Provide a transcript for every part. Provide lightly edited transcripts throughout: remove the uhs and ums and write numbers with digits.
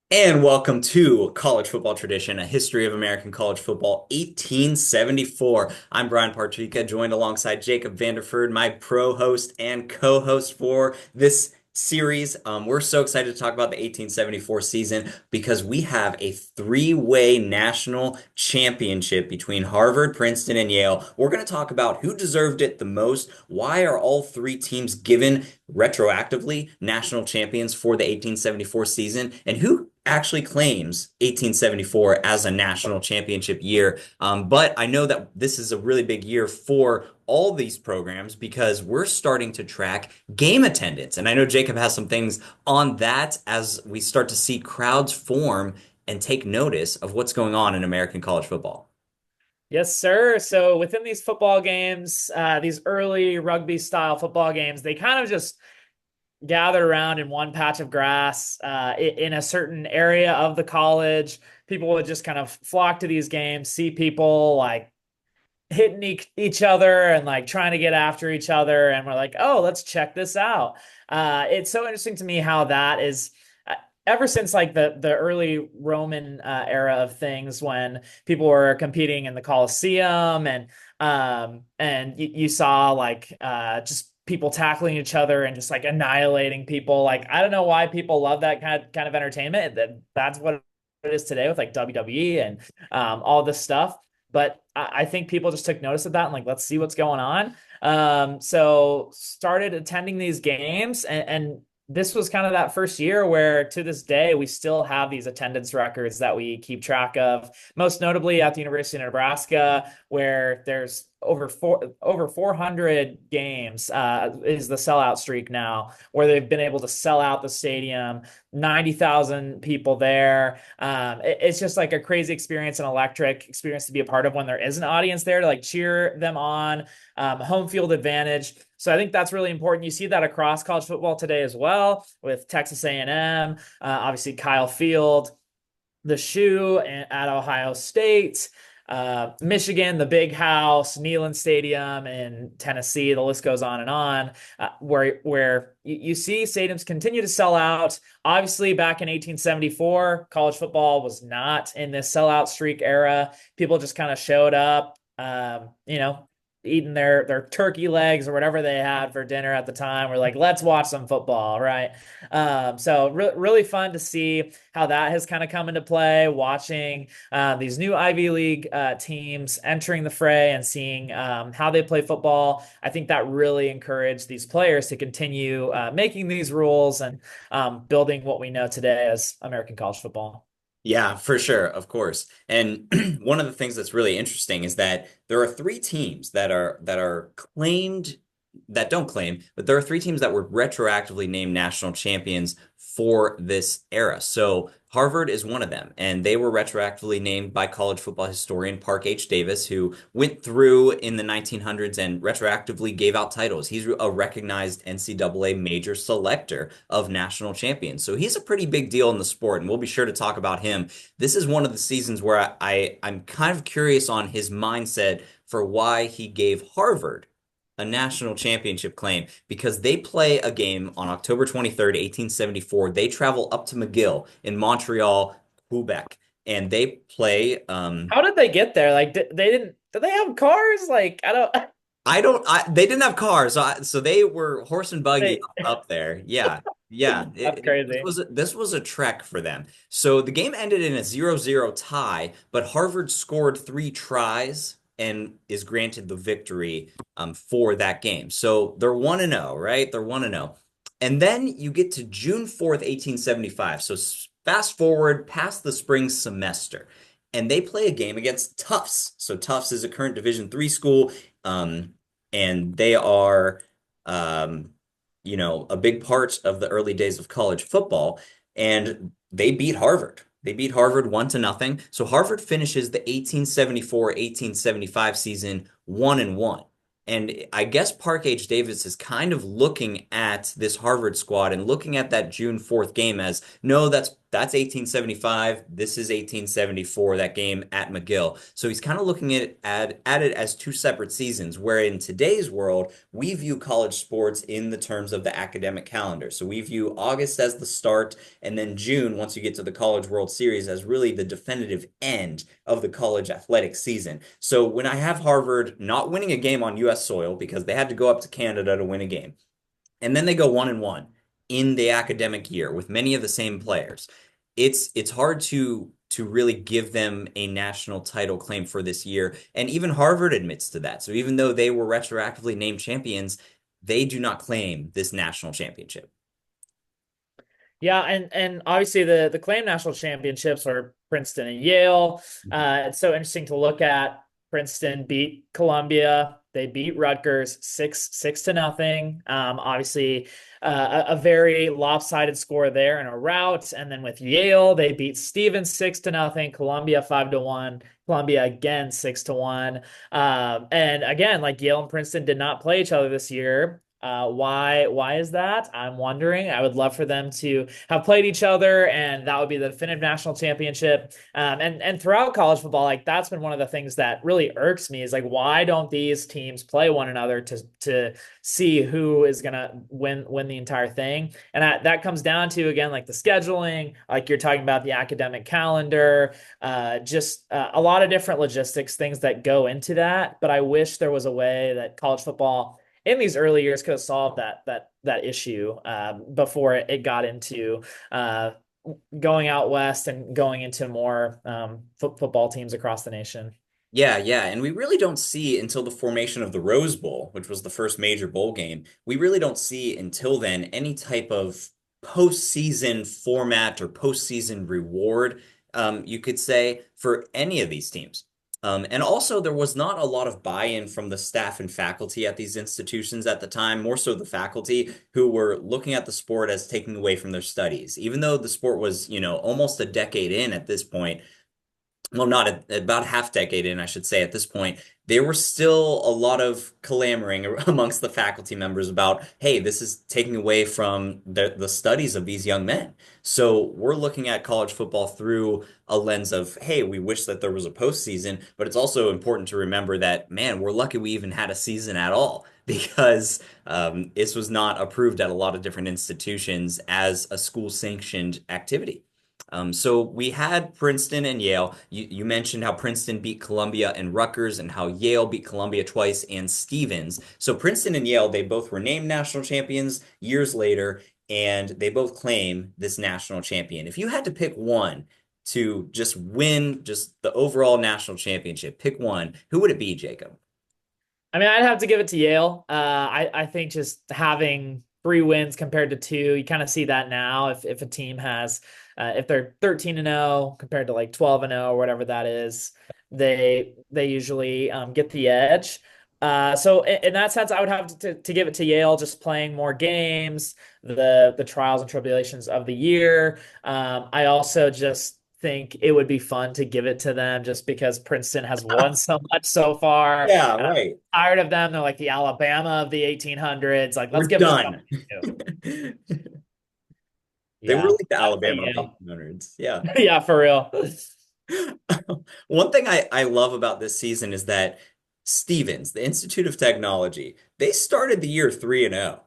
And welcome to College Football Tradition, a history of American college football, 1874. I'm Brian Partrica, joined alongside Jacob Vanderford, my pro-host and co-host for this series. We're so excited to talk about the 1874 season because we have a three-way national championship between Harvard, Princeton, and Yale. We're going to talk about who deserved it the most, why are all three teams given retroactively national champions for the 1874 season, and who actually claims 1874 as a national championship year. But I know that this is a really big year for all these programs because we're starting to track game attendance. And I know Jacob has some things on that as we start to see crowds form and take notice of what's going on in American college football. Yes, sir. So within these football games, these early rugby style football games, they kind of just gathered around in one patch of grass in a certain area of the college. People would just kind of flock to these games, see people like hitting each other and like trying to get after each other. And we're like, oh, let's check this out. It's so interesting to me how that is. Ever since like the early Roman era of things, when people were competing in the Colosseum, and you saw like just people tackling each other and just like annihilating people. Like I don't know why people love that kind of entertainment. That's what it is today with like WWE and all this stuff. But I think people just took notice of that and like, let's see what's going on. So started attending these games, and this was kind of that first year where to this day we still have these attendance records that we keep track of, most notably at the University of Nebraska, where there's over 400 games is the sellout streak now, where they've been able to sell out the stadium, 90,000 people there. It's just like a crazy experience, an electric experience to be a part of when there is an audience there to like cheer them on, home field advantage. So I think that's really important. You see that across college football today as well with Texas A&M, obviously Kyle Field, the shoe at Ohio State, Michigan, the Big House, Neyland Stadium in Tennessee. The list goes on and on. Where you see stadiums continue to sell out. Obviously, back in 1874, college football was not in this sellout streak era. People just kind of showed up. Eating their turkey legs or whatever they had for dinner at the time. We're like, let's watch some football, right? So really fun to see how that has kind of come into play. Watching these new Ivy League teams entering the fray and seeing how they play football. I think that really encouraged these players to continue making these rules and building what we know today as American college football. Yeah, for sure, of course. And one of the things that's really interesting is that there are three teams that are claimed that don't claim, but there are three teams that were retroactively named national champions for this era. So Harvard is one of them, and they were retroactively named by college football historian Park H. Davis, who went through in the 1900s and retroactively gave out titles. He's a recognized NCAA major selector of national champions. So he's a pretty big deal in the sport, and we'll be sure to talk about him. This is one of the seasons where I'm kind of curious on his mindset for why he gave Harvard a national championship claim because they play a game on October 23rd, 1874. They travel up to McGill in Montreal, Quebec, and they play How did they get there? Like, did they have cars? Like, I don't, they didn't have cars, so they were horse and buggy they, up there. Yeah. Yeah, that's crazy. this was a trek for them. So the game ended in a 0-0 tie, but Harvard scored three tries and is granted the victory for that game. So they're 1-0, right? They're 1-0. And then you get to June 4th, 1875. So fast forward past the spring semester, and they play a game against Tufts. So Tufts is a current Division III school. And they are, um, a big part of the early days of college football. And they beat Harvard. They beat Harvard 1-0. So Harvard finishes the 1874-1875 season 1-1. And I guess Park H. Davis is kind of looking at this Harvard squad and looking at that June 4th game as, no, that's that's 1875. This is 1874, that game at McGill. So he's kind of looking at it as two separate seasons, where in today's world, we view college sports in the terms of the academic calendar. So we view August as the start, and then June, once you get to the College World Series, as really the definitive end of the college athletic season. So when I have Harvard not winning a game on US soil because they had to go up to Canada to win a game, and then they go 1-1 in the academic year with many of the same players. It's hard to really give them a national title claim for this year. And even Harvard admits to that. So even though they were retroactively named champions, they do not claim this national championship. Yeah, and obviously the claim national championships are Princeton and Yale. It's so interesting to look at. Princeton beat Columbia. They beat Rutgers 6-0. Obviously, a very lopsided score there in a rout. And then with Yale, they beat Stevens 6-0. Columbia 5-1. Columbia again 6-1. And again, like Yale and Princeton did not play each other this year. Why is that? I'm wondering. I would love for them to have played each other, and that would be the definitive national championship. And throughout college football, like that's been one of the things that really irks me is like, why don't these teams play one another to see who is gonna win the entire thing? And that comes down to, again, like the scheduling, like you're talking about the academic calendar, just a lot of different logistics things that go into that. But I wish there was a way that college football in these early years could have solved that issue before it got into going out west and going into more football teams across the nation. Yeah, yeah. And we really don't see until the formation of the Rose Bowl, which was the first major bowl game, we really don't see until then any type of postseason format or postseason reward, you could say, for any of these teams. And also, there was not a lot of buy-in from the staff and faculty at these institutions at the time, more so the faculty who were looking at the sport as taking away from their studies. Even though the sport was, almost a decade in at this point, well, not about half decade in, I should say, at this point, there were still a lot of clamoring amongst the faculty members about, hey, this is taking away from the studies of these young men. So we're looking at college football through a lens of, hey, we wish that there was a postseason, but it's also important to remember that, man, we're lucky we even had a season at all because this was not approved at a lot of different institutions as a school sanctioned activity. So we had Princeton and Yale. You mentioned how Princeton beat Columbia and Rutgers and how Yale beat Columbia twice and Stevens. So Princeton and Yale, they both were named national champions years later, and they both claim this national champion. If you had to pick one to just win just the overall national championship, pick one, who would it be, Jacob? I mean, I'd have to give it to Yale. I think just having 3 wins compared to 2, you kind of see that now. If a team has, if they're 13-0 compared to like 12-0 or whatever that is, they usually get the edge. So in that sense, I would have to give it to Yale, just playing more games, the trials and tribulations of the year. I also just think it would be fun to give it to them just because Princeton has won so much so far. Yeah, And I'm right. tired of them. They're like the Alabama of the 1800s. Like, let's We're give them done. something to do. They were Yeah. like the I'd say Alabama of the Yale. 1800s. Yeah. Yeah, for real. One thing I love about this season is that Stevens, the Institute of Technology, they started the year 3-0.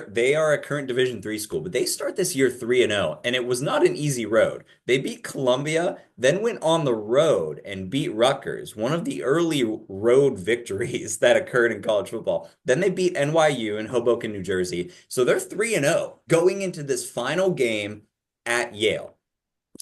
They are a current Division 3 school, but they start this year 3-0, and it was not an easy road. They beat Columbia, then went on the road and beat Rutgers, one of the early road victories that occurred in college football. Then they beat NYU in Hoboken, New Jersey. So they're 3-0 going into this final game at Yale.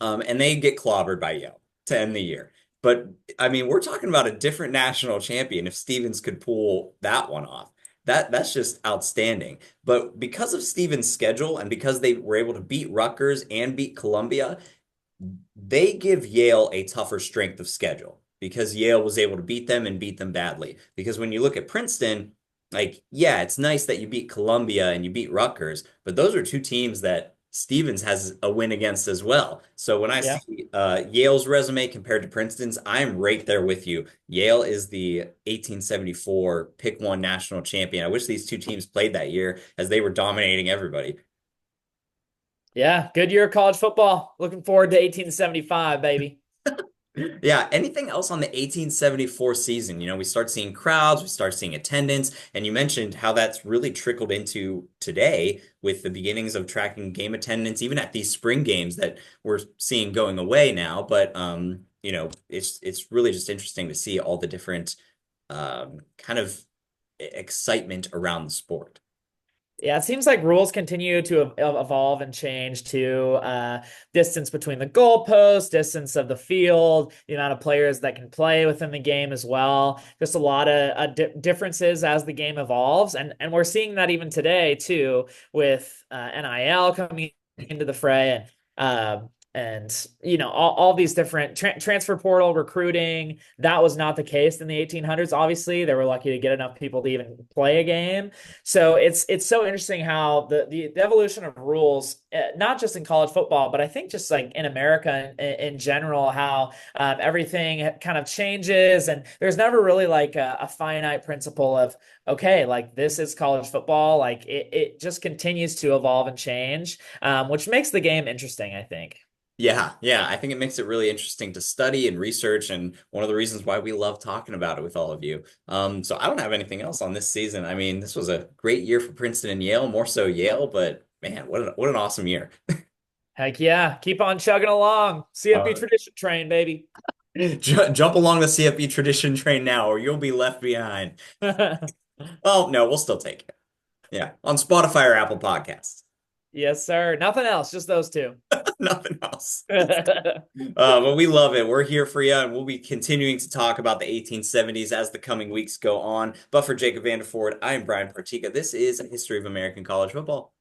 And they get clobbered by Yale to end the year. But I mean, we're talking about a different national champion if Stevens could pull that one off. That's just outstanding. But because of Stevens' schedule and because they were able to beat Rutgers and beat Columbia, they give Yale a tougher strength of schedule because Yale was able to beat them and beat them badly. Because when you look at Princeton, like, yeah, it's nice that you beat Columbia and you beat Rutgers, but those are two teams that Stevens has a win against as well. So when I Yeah. see Yale's resume compared to Princeton's, I'm right there with you. Yale is the 1874 pick one national champion. I wish these two teams played that year as they were dominating everybody. Yeah, good year of college football. Looking forward to 1875, baby. Yeah, anything else on the 1874 season? We start seeing crowds, we start seeing attendance, and you mentioned how that's really trickled into today with the beginnings of tracking game attendance, even at these spring games that we're seeing going away now. But it's really just interesting to see all the different kind of excitement around the sport. Yeah, it seems like rules continue to evolve and change too. Distance between the goalposts, distance of the field, the amount of players that can play within the game as well. Just a lot of differences as the game evolves, and we're seeing that even today too with NIL coming into the fray and all these different transfer portal recruiting. That was not the case in the 1800s. Obviously, they were lucky to get enough people to even play a game. So it's so interesting how the evolution of rules, not just in college football, but I think just like in America in general, how everything kind of changes, and there's never really like a finite principle of okay, like this is college football. Like it just continues to evolve and change, which makes the game interesting, I think. Yeah, I think it makes it really interesting to study and research, and one of the reasons why we love talking about it with all of you. So I don't have anything else on this season. I mean, this was a great year for Princeton and Yale, more so Yale, but man, what an awesome year. Heck yeah, keep on chugging along. CFB Uh, tradition train, baby. jump along the CFB tradition train now, or you'll be left behind. Well, no, we'll still take it. Yeah, on Spotify or Apple Podcasts. Yes, sir. Nothing else, just those two. Nothing else. But we love it. We're here for you, and we'll be continuing to talk about the 1870s as the coming weeks go on. But for Jacob Vanderford, I am Brian Partika. This is a History of American College Football.